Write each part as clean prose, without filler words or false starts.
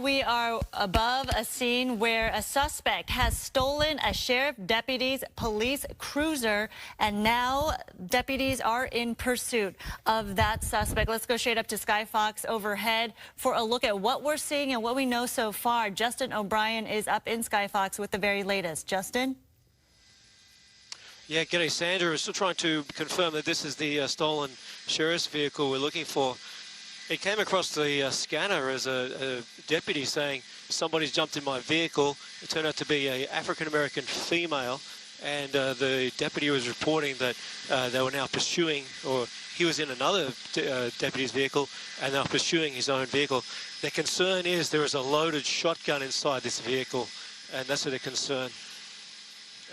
we are above a scene where a suspect has stolen a sheriff deputy's police cruiser, and now deputies are in pursuit of that suspect. Let's go straight up to Sky Fox overhead for a look at what we're seeing and what we know so far. Justin O'Brien is up in Sky Fox with the very latest. Justin? Yeah, g'day, Sandra. We're still trying to confirm that this is the stolen sheriff's vehicle we're looking for. It came across the scanner as a deputy saying, somebody's jumped in my vehicle. It turned out to be an African-American female, and the deputy was reporting that they were now pursuing, or he was in another deputy's vehicle, and they were pursuing his own vehicle. Their concern is there is a loaded shotgun inside this vehicle, and that's their concern.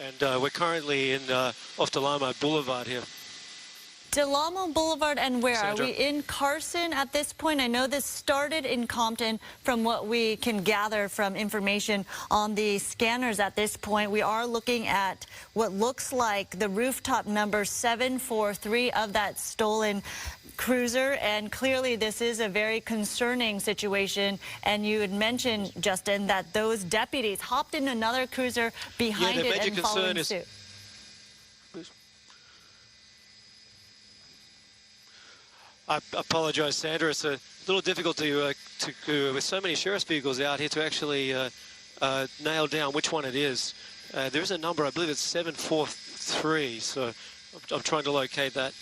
And we're currently in off Delamo Boulevard here. Delamo Boulevard, and where? Sandra. Are we in Carson at this point? I know this started in Compton from what we can gather from information on the scanners at this point. We are looking at what looks like the rooftop number 743 of that stolen cruiser, and clearly this is a very concerning situation. And you had mentioned, Justin, that those deputies hopped in another cruiser behind it and following suit. I apologize, Sandra. It's a little difficult to with so many sheriff's vehicles out here to actually nail down which one it is. There is a number, I believe it's 743, so I'm trying to locate that.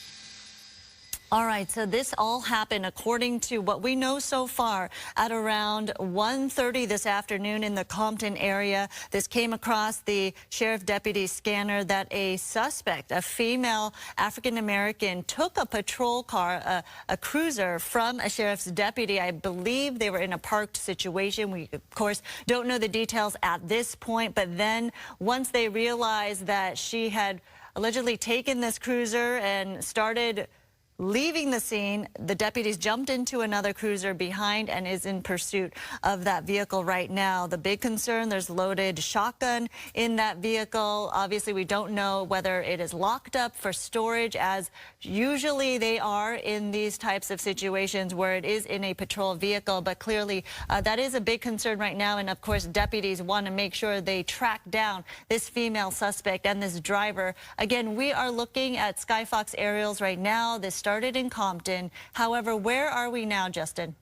All right, so this all happened, according to what we know so far, at around 1:30 this afternoon in the Compton area. This came across the sheriff deputy scanner that a suspect, a female African-American, took a patrol car, a cruiser, from a sheriff's deputy. I believe they were in a parked situation. We, of course, don't know the details at this point, but then once they realized that she had allegedly taken this cruiser and started leaving the scene, the deputies jumped into another cruiser behind and is in pursuit of that vehicle right now. The big concern, there's loaded shotgun in that vehicle. Obviously, we don't know whether it is locked up for storage, as usually they are in these types of situations where it is in a patrol vehicle. But clearly, that is a big concern right now. And of course, deputies want to make sure they track down this female suspect and this driver. Again, we are looking at Sky Fox aerials right now. This started in Compton. However, where are we now, Justin?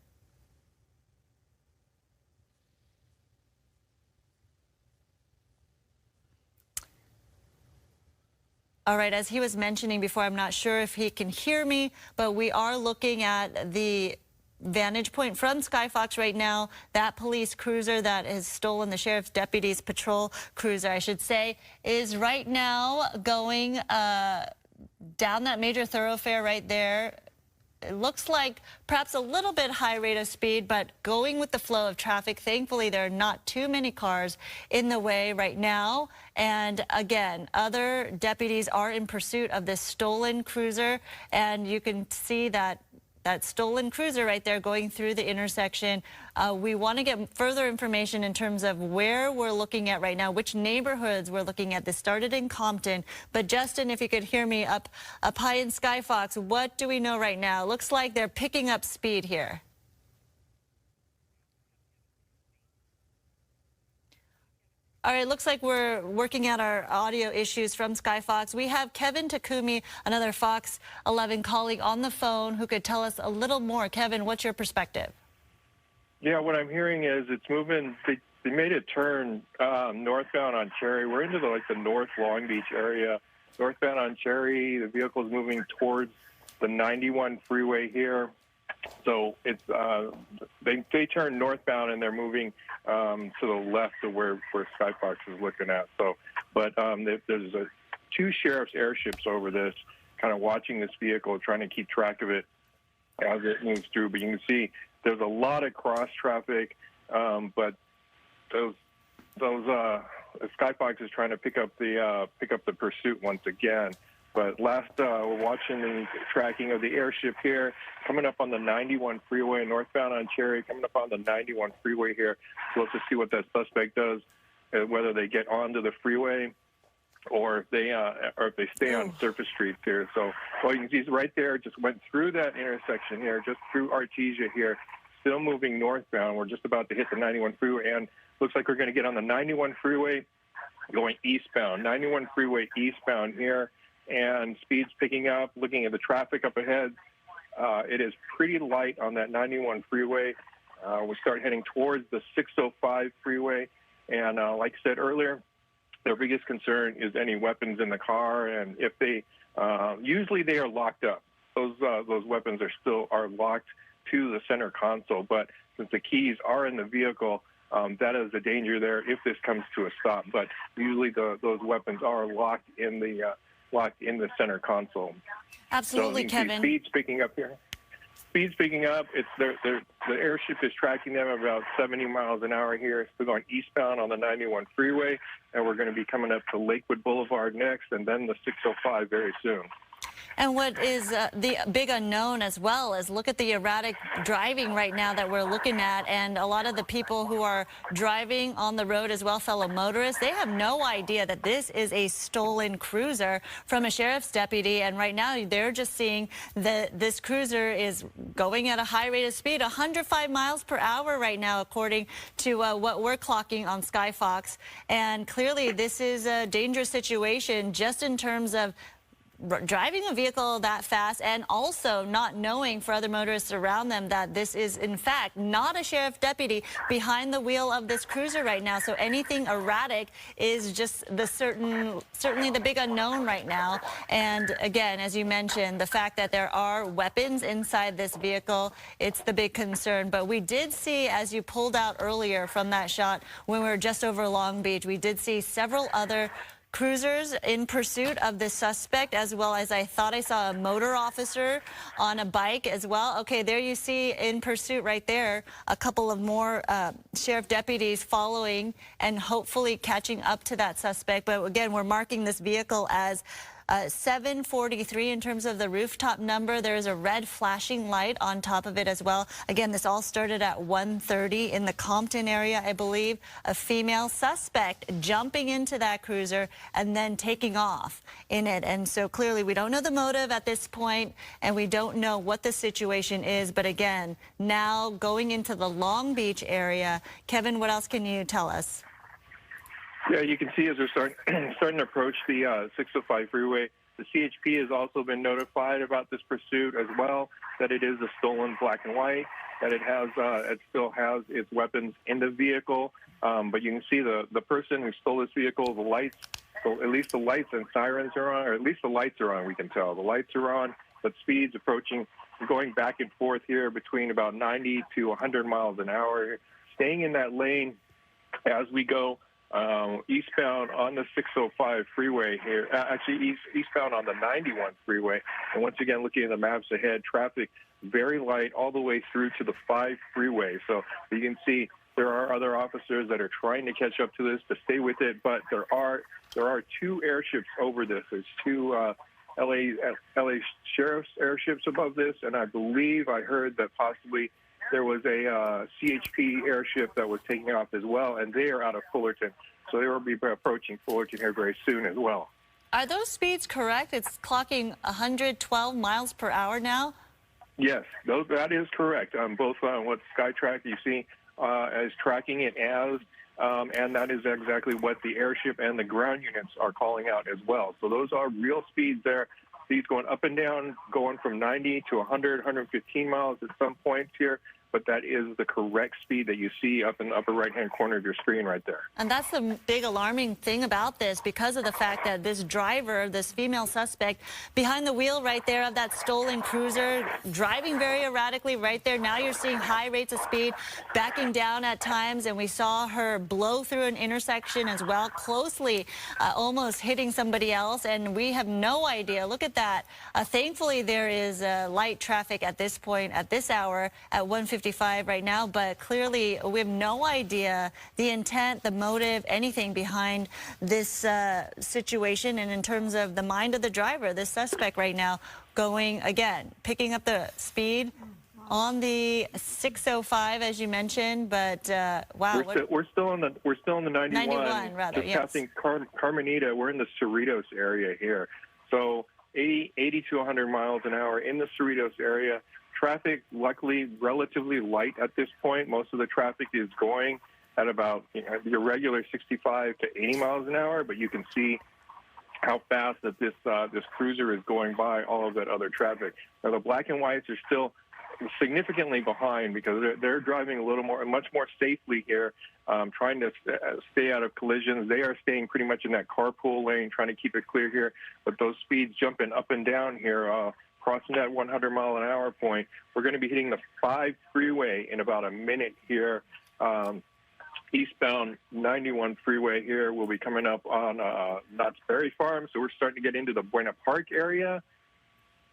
All right, as he was mentioning before, I'm not sure if he can hear me, but we are looking at the vantage point from Sky Fox right now. That police cruiser that has stolen the sheriff's deputy's patrol cruiser, I should say, is right now going down that major thoroughfare right there. It looks like perhaps a little bit high rate of speed, but going with the flow of traffic. Thankfully, there are not too many cars in the way right now. And again, other deputies are in pursuit of this stolen cruiser, and you can see that stolen cruiser right there going through the intersection. We want to get further information in terms of where we're looking at right now, which neighborhoods we're looking at. This started in Compton. But Justin, if you could hear me up high in Sky Fox, what do we know right now? Looks like they're picking up speed here. All right, looks like we're working out our audio issues from Sky Fox. We have Kevin Takumi, another Fox 11 colleague, on the phone who could tell us a little more. Kevin, what's your perspective? Yeah, what I'm hearing is it's moving. They made a turn northbound on Cherry. We're into the North Long Beach area. Northbound on Cherry, the vehicle's moving towards the 91 freeway here. So it's they turn northbound and they're moving to the left of where Sky Fox is looking at. So, but there's two sheriff's airships over this, kind of watching this vehicle, trying to keep track of it as it moves through. But you can see there's a lot of cross traffic, but those Sky Fox is trying to pick up the pursuit once again. But last, we're watching the tracking of the airship here, coming up on the 91 freeway, northbound on Cherry, coming up on the 91 freeway here. So let's just see what that suspect does, whether they get onto the freeway or if they stay on surface streets here. So, well, you can see he's right there, just went through that intersection here, just through Artesia here, still moving northbound. We're just about to hit the 91 freeway, and looks like we're going to get on the 91 freeway going eastbound. 91 freeway eastbound here, and speeds picking up. Looking at the traffic up ahead, it is pretty light on that 91 freeway. We start heading towards the 605 freeway, and like I said earlier, their biggest concern is any weapons in the car, and if they usually they are locked up. Those weapons are locked to the center console, but since the keys are in the vehicle, that is a danger there if this comes to a stop. But usually those weapons are locked in the center console. Absolutely, so Kevin. Speeds picking up here. Speeds picking up. The airship is tracking them about 70 miles an hour here. We're going eastbound on the 91 freeway, and we're going to be coming up to Lakewood Boulevard next, and then the 605 very soon. And what is the big unknown as well is look at the erratic driving right now that we're looking at, and a lot of the people who are driving on the road as well, fellow motorists, they have no idea that this is a stolen cruiser from a sheriff's deputy, and right now they're just seeing that this cruiser is going at a high rate of speed, 105 miles per hour right now, according to what we're clocking on Skyfox. And clearly this is a dangerous situation just in terms of driving a vehicle that fast, and also not knowing for other motorists around them that this is in fact not a sheriff deputy behind the wheel of this cruiser right now. So anything erratic is just certainly the big unknown right now. And again, as you mentioned, the fact that there are weapons inside this vehicle, it's the big concern. But we did see, as you pulled out earlier from that shot when we were just over Long Beach, we did see several other cruisers in pursuit of the suspect, as well as I thought I saw a motor officer on a bike as well. Okay, there you see in pursuit right there, a couple of more sheriff deputies following and hopefully catching up to that suspect. But again, we're marking this vehicle as 743 in terms of the rooftop number. There is a red flashing light on top of it as well. Again, this all started at 1:30 in the Compton area, I believe. A female suspect jumping into that cruiser and then taking off in it. And so clearly we don't know the motive at this point, and we don't know what the situation is. But again, now going into the Long Beach area, Kevin, what else can you tell us? Yeah, you can see as we're starting to approach the 605 freeway, the CHP has also been notified about this pursuit as well, that it is a stolen black and white, that it still has its weapons in the vehicle. But you can see the person who stole this vehicle, the lights, so at least the lights and sirens are on, or at least the lights are on, we can tell. The lights are on, but speeds approaching, going back and forth here between about 90 to 100 miles an hour, staying in that lane as we go eastbound on the 605 freeway here, actually eastbound on the 91 freeway. And once again, looking at the maps ahead, traffic very light all the way through to the 5 freeway. So you can see there are other officers that are trying to catch up to this, to stay with it, but there are 2 airships over this. There's 2 LA sheriff's airships above this, and I believe I heard that possibly there was a CHP airship that was taking off as well, and they are out of Fullerton. So they will be approaching Fullerton here very soon as well. Are those speeds correct? It's clocking 112 miles per hour now? Yes, that is correct. Both what SkyTrack you see is tracking it as, and that is exactly what the airship and the ground units are calling out as well. So those are real speeds there. Speeds going up and down, going from 90 to 100, 115 miles at some points here. But that is the correct speed that you see up in the upper right-hand corner of your screen right there. And that's the big alarming thing about this, because of the fact that this driver, this female suspect, behind the wheel right there of that stolen cruiser, driving very erratically right there. Now you're seeing high rates of speed, backing down at times, and we saw her blow through an intersection as well, closely almost hitting somebody else, and we have no idea. Look at that. Thankfully, there is light traffic at this point, at this hour, at 1:55 right now, but clearly we have no idea the intent, the motive, anything behind this situation. And in terms of the mind of the driver, this suspect right now going, again, picking up the speed on the 605, as you mentioned, but wow. We're still on the 91. 91, rather, just yes. Passing Carmenita, we're in the Cerritos area here. So 80 to 100 miles an hour in the Cerritos area. Traffic, luckily, relatively light at this point. Most of the traffic is going at about your regular 65 to 80 miles an hour, but you can see how fast that this cruiser is going by all of that other traffic. Now, the black and whites are still significantly behind because they're driving a little more, much more safely here, trying to stay out of collisions. They are staying pretty much in that carpool lane, trying to keep it clear here. But those speeds jumping up and down here, crossing that 100-mile-an-hour point, we're going to be hitting the 5 freeway in about a minute here. Eastbound 91 freeway here will be coming up on Knott's Berry Farm, so we're starting to get into the Buena Park area.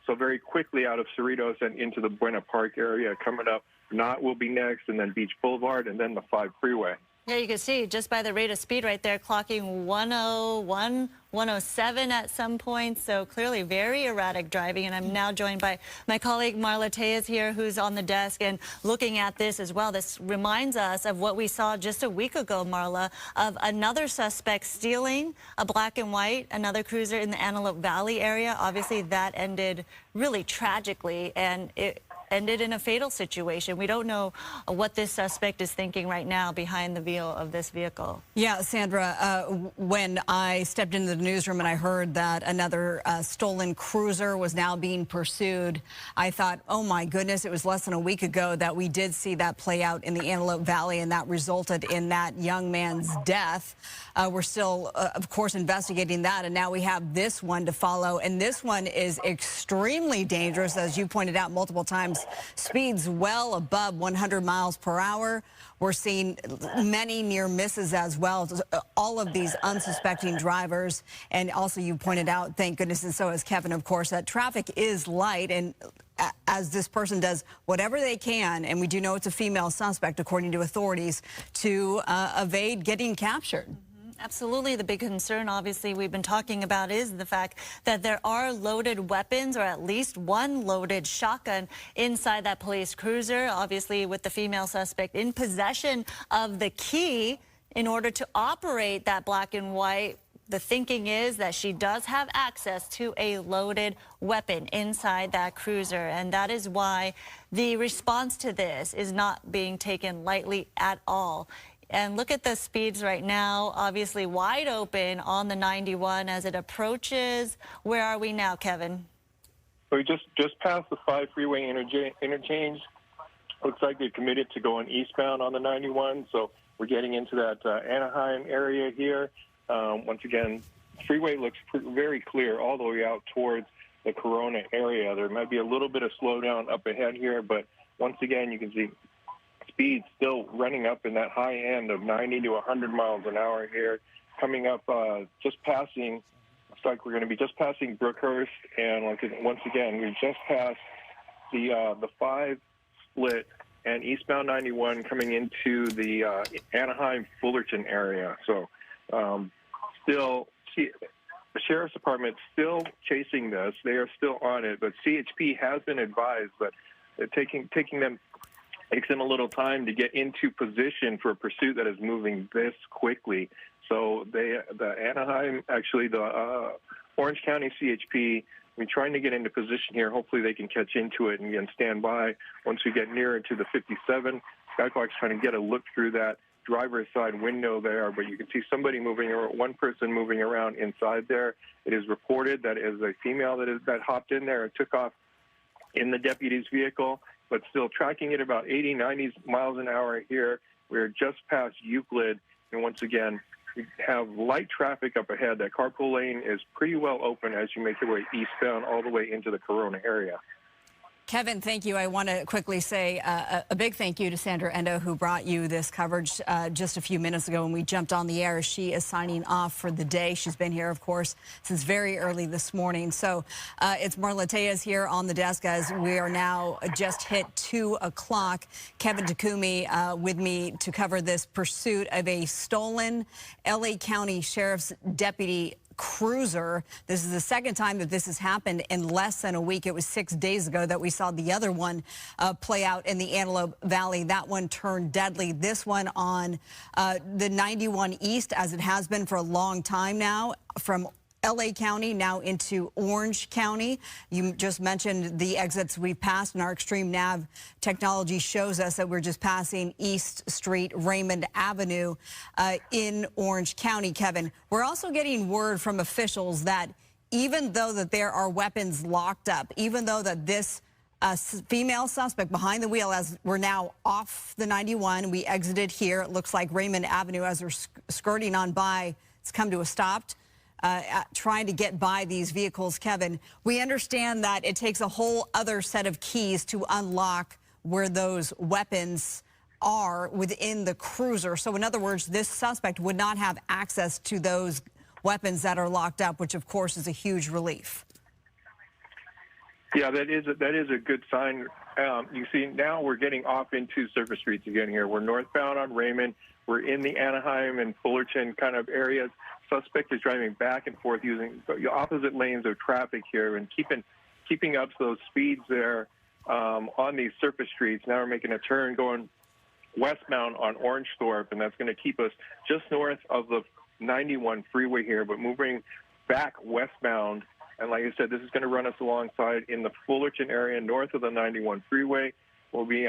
So very quickly out of Cerritos and into the Buena Park area coming up. Knott will be next, and then Beach Boulevard, and then the 5 freeway. Yeah, you can see just by the rate of speed right there, clocking 101, 107 at some point. So clearly very erratic driving. And I'm now joined by my colleague Marla Tejas here, who's on the desk and looking at this as well. This reminds us of what we saw just a week ago, Marla, of another suspect stealing a black and white, another cruiser in the Antelope Valley area. Obviously, that ended really tragically, and it ended in a fatal situation. We don't know what this suspect is thinking right now behind the wheel of this vehicle. Yeah, Sandra, when I stepped into the newsroom and I heard that another stolen cruiser was now being pursued, I thought, oh my goodness, it was less than a week ago that we did see that play out in the Antelope Valley, and that resulted in that young man's death. We're still, of course, investigating that, and now we have this one to follow, and this one is extremely dangerous, as you pointed out multiple times. Speeds well above 100 miles per hour. We're seeing many near misses as well. All of these unsuspecting drivers, and also you pointed out, thank goodness, and so has Kevin, of course, that traffic is light, and as this person does whatever they can, and we do know it's a female suspect, according to authorities, to evade getting captured. Absolutely. The big concern, obviously, we've been talking about is the fact that there are loaded weapons, or at least one loaded shotgun inside that police cruiser, obviously with the female suspect in possession of the key in order to operate that black and white. The thinking is that she does have access to a loaded weapon inside that cruiser, and that is why the response to this is not being taken lightly at all. And look at the speeds right now, obviously wide open on the 91 as it approaches. Where are we now, Kevin? We just passed the 5 freeway interchange. Looks like they've committed to going eastbound on the 91, so we're getting into that Anaheim area here. Once again, freeway looks very clear all the way out towards the Corona area. There might be a little bit of slowdown up ahead here, but once again, you can see speed still running up in that high end of 90 to 100 miles an hour here. Coming up, just passing, looks like we're going to be just passing Brookhurst, and once again, we just passed the 5 split and eastbound 91 coming into the Anaheim Fullerton area. So still, the Sheriff's Department still chasing this. They are still on it, but CHP has been advised, but taking them takes them a little time to get into position for a pursuit that is moving this quickly. So the Anaheim, actually the Orange County CHP, we're trying to get into position here. Hopefully they can catch into it and again stand by once we get nearer to the 57. Skyclock's trying to get a look through that driver's side window there, but you can see somebody moving, or one person moving around inside there. It is reported that is a female that hopped in there and took off in the deputy's vehicle, but still tracking it about 80, 90 miles an hour here. We're just past Euclid, and once again, we have light traffic up ahead. That carpool lane is pretty well open as you make your way eastbound all the way into the Corona area. Kevin, thank you. I want to quickly say a big thank you to Sandra Endo, who brought you this coverage just a few minutes ago when we jumped on the air. She is signing off for the day. She's been here, of course, since very early this morning. So it's Marla Tejas here on the desk as we are now just hit 2 o'clock. Kevin Takumi with me to cover this pursuit of a stolen LA County Sheriff's deputy cruiser. This is the second time that this has happened in less than a week. It was 6 days ago that we saw the other one play out in the Antelope Valley. That one turned deadly. This one on the 91 East, as it has been for a long time now, from LA County, now into Orange County. You just mentioned the exits we've passed, and our Extreme Nav technology shows us that we're just passing East Street, Raymond Avenue in Orange County, Kevin. We're also getting word from officials that even though that there are weapons locked up, even though that this female suspect behind the wheel, as we're now off the 91, we exited here. It looks like Raymond Avenue, as we're skirting on by, it's come to a stop, trying to get by these vehicles, Kevin. We understand that it takes a whole other set of keys to unlock where those weapons are within the cruiser. So in other words, this suspect would not have access to those weapons that are locked up, which of course is a huge relief. Yeah, that is a good sign. You see, now we're getting off into surface streets again here. We're northbound on Raymond. We're in the Anaheim and Fullerton kind of areas. Suspect is driving back and forth using the opposite lanes of traffic here and keeping up those speeds there on these surface streets. Now we're making a turn going westbound on Orangethorpe, and that's going to keep us just north of the 91 freeway here, but moving back westbound. And like I said, this is going to run us alongside in the Fullerton area north of the 91 freeway. We'll be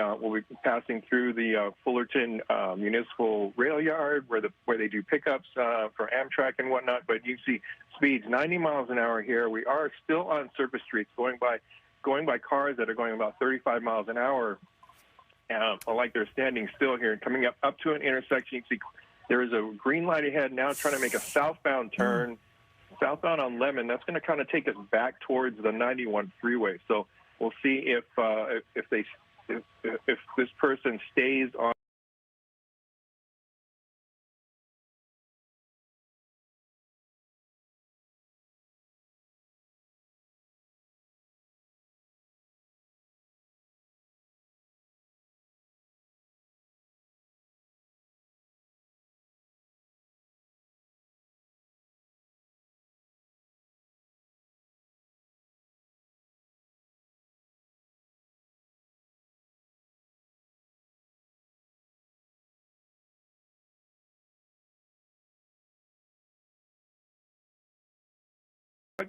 passing through the Fullerton Municipal Rail Yard where they do pickups for Amtrak and whatnot. But you see speeds 90 miles an hour here. We are still on surface streets going by cars that are going about 35 miles an hour. Like they're standing still here and coming up to an intersection. You see there is a green light ahead now trying to make a southbound turn. Southbound on Lemon, that's going to kind of take us back towards the 91 freeway. So we'll see if this person stays on.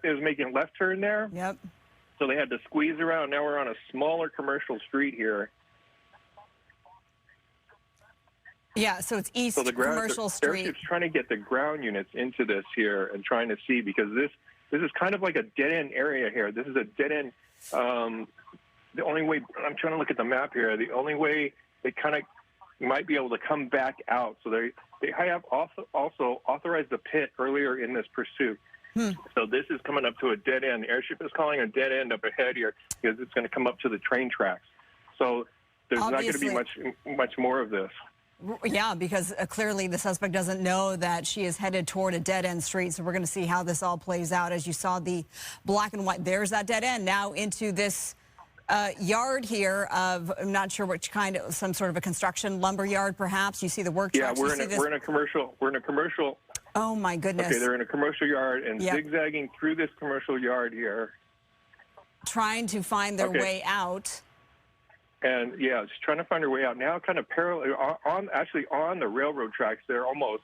They was making a left turn there. Yep. So they had to squeeze around. Now we're on a smaller commercial street here. Yeah, so it's East Commercial Street. Airship's trying to get the ground units into this here and trying to see, because this is kind of like a dead-end area here. This is a dead-end. The only way, I'm trying to look at the map here, the only way they kind of might be able to come back out. So they have also authorized the pit earlier in this pursuit. So this is coming up to a dead end. The airship is calling a dead end up ahead here because it's going to come up to the train tracks. So there's Obviously, not going to be much more of this. Yeah, because clearly the suspect doesn't know that she is headed toward a dead-end street. So we're going to see how this all plays out. As you saw the black and white, there's that dead end now into this yard here of, I'm not sure which kind of, some sort of a construction lumber yard, perhaps. You see the work trucks. Yeah, we're in a commercial. Oh my goodness. Okay, they're in a commercial yard and Yep. zigzagging through this commercial yard here. Trying to find their way out. And yeah, just trying to find her way out. Now kind of parallel, actually on the railroad tracks there almost,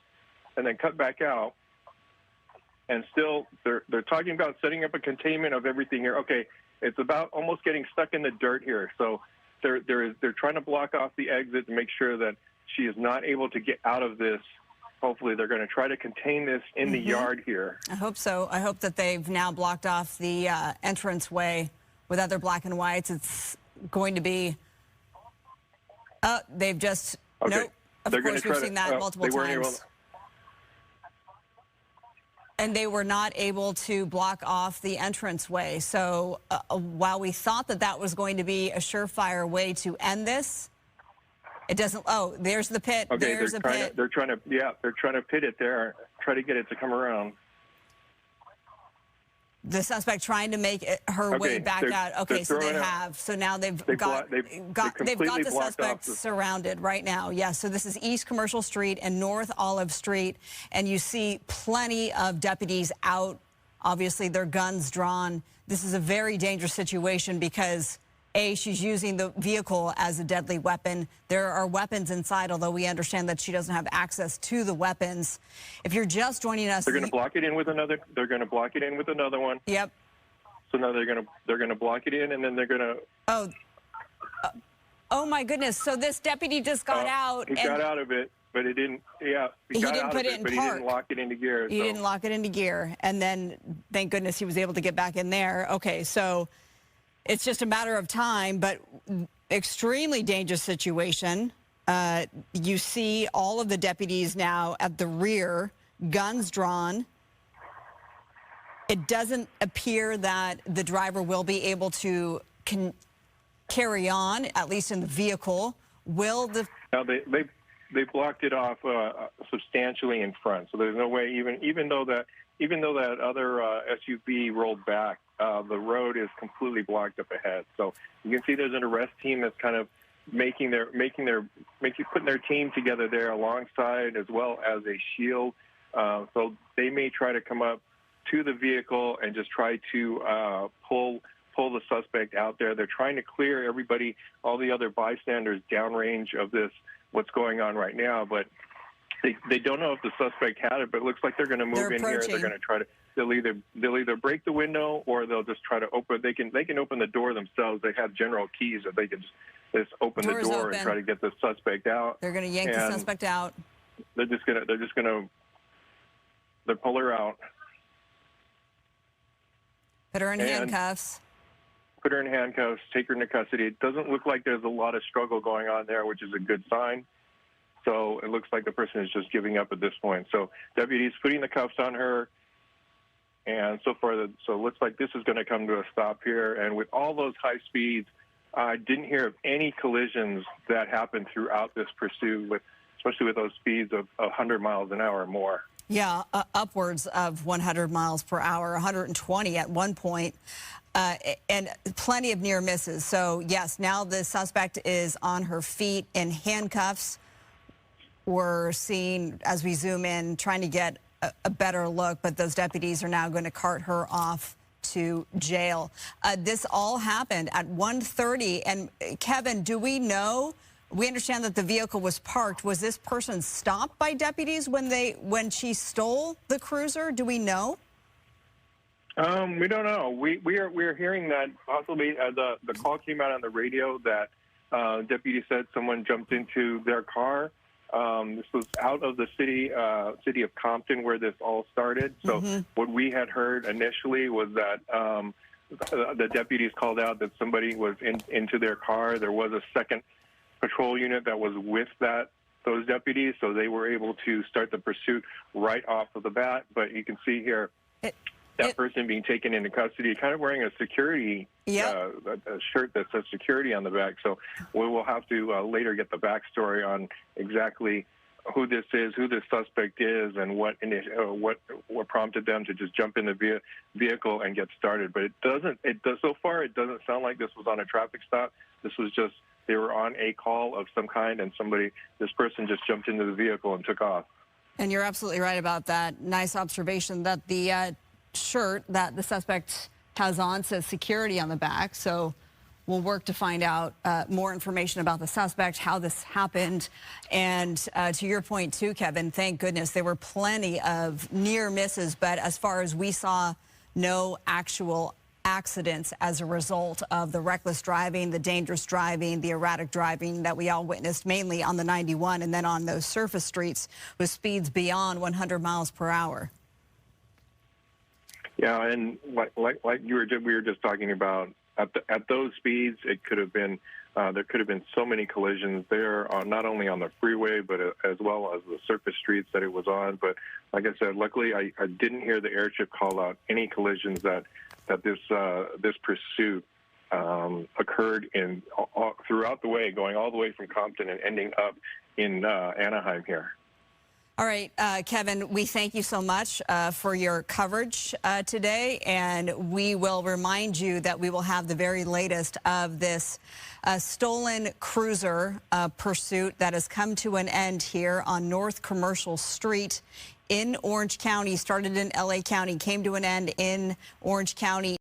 and then cut back out. And still, they're talking about setting up a containment of everything here. Okay, it's about almost getting stuck in the dirt here. So they're trying to block off the exit to make sure that she is not able to get out of this. Hopefully, they're going to try to contain this in the yard here. I hope so. I hope that they've now blocked off the entranceway with other black and whites. It's going to be. They've just. Okay. Nope. Of course, we've seen that multiple times. And they were not able to block off the entranceway. So while we thought that that was going to be a surefire way to end this, it doesn't. Oh, there's the pit. Okay, there's the pit. they're trying to pit it there, try to get it to come around. The suspect trying to make her way back out. Okay, so they have. So now they've got the suspect surrounded right now. Yes, so this is East Commercial Street and North Olive Street, and you see plenty of deputies out. Obviously, their guns drawn. This is a very dangerous situation because She's using the vehicle as a deadly weapon. There are weapons inside, although we understand that she doesn't have access to the weapons. If you're just joining us, they're going to block it in with another. They're going to block it in with another one. Yep. So now they're going to block it in, and then they're going to. Oh my goodness! So this deputy just got out. He got out of it, but it didn't. Yeah, he got didn't out put of it in but park. He didn't lock it into gear. He didn't lock it into gear, and then thank goodness he was able to get back in there. Okay, so it's just a matter of time, but extremely dangerous situation. You see all of the deputies now at the rear, guns drawn. It doesn't appear that the driver will be able to carry on, at least in the vehicle. Will the... Now they blocked it off substantially in front, so there's no way, even though that other SUV rolled back, the road is completely blocked up ahead. So you can see there's an arrest team that's kind of putting their team together there alongside, as well as a shield. So they may try to come up to the vehicle and just try to pull the suspect out there. They're trying to clear everybody, all the other bystanders downrange of this, what's going on right now. But they don't know if the suspect had it, but it looks like they're going to move in here. They're going to try to. They'll either break the window, or they'll just try to open. They can open the door themselves. They have general keys that they can just open the door and try to get the suspect out. They're going to yank the suspect out. They're pull her out. Put her in handcuffs. Put her in handcuffs, take her into custody. It doesn't look like there's a lot of struggle going on there, which is a good sign. So it looks like the person is just giving up at this point. So deputies putting the cuffs on her, and so it looks like this is going to come to a stop here. And with all those high speeds, I didn't hear of any collisions that happened throughout this pursuit, especially with those speeds of 100 miles an hour or more. Yeah, upwards of 100 miles per hour, 120 at one point, and plenty of near misses. So, yes, now the suspect is on her feet in handcuffs. We're seeing, as we zoom in, trying to get a better look, but those deputies are now going to cart her off to jail. This all happened at 1:30. And, Kevin, do we know... We understand that the vehicle was parked. Was this person stopped by deputies when she stole the cruiser? Do we know? We don't know. We are hearing that possibly the call came out on the radio that deputy said someone jumped into their car. This was out of the city of Compton where this all started. So what we had heard initially was that the deputies called out that somebody was into their car. There was a second patrol unit that was with those deputies, so they were able to start the pursuit right off of the bat. But you can see here that person being taken into custody, kind of wearing a security a shirt that says security on the back. So we will have to later get the backstory on exactly who this is, who this suspect is, and what prompted them to just jump in the vehicle and get started. But so far it doesn't sound like this was on a traffic stop. This was just, they were on a call of some kind, and this person just jumped into the vehicle and took off. And you're absolutely right about that. Nice observation that the shirt that the suspect has on says security on the back. So we'll work to find out more information about the suspect, how this happened. And to your point, too, Kevin, thank goodness there were plenty of near misses. But as far as we saw, no actual accidents as a result of the reckless driving, the dangerous driving, the erratic driving that we all witnessed, mainly on the 91 and then on those surface streets with speeds beyond 100 miles per hour. Yeah, and like we were just talking about, at those speeds, it could have been there could have been so many collisions there, not only on the freeway but as well as the surface streets that it was on. But like I said, luckily I didn't hear the airship call out any collisions that this pursuit occurred in throughout the way, going all the way from Compton and ending up in Anaheim here. All right, Kevin, we thank you so much for your coverage today, and we will remind you that we will have the very latest of this stolen cruiser pursuit that has come to an end here on North Commercial Street in Orange County. Started in LA County, came to an end in Orange County.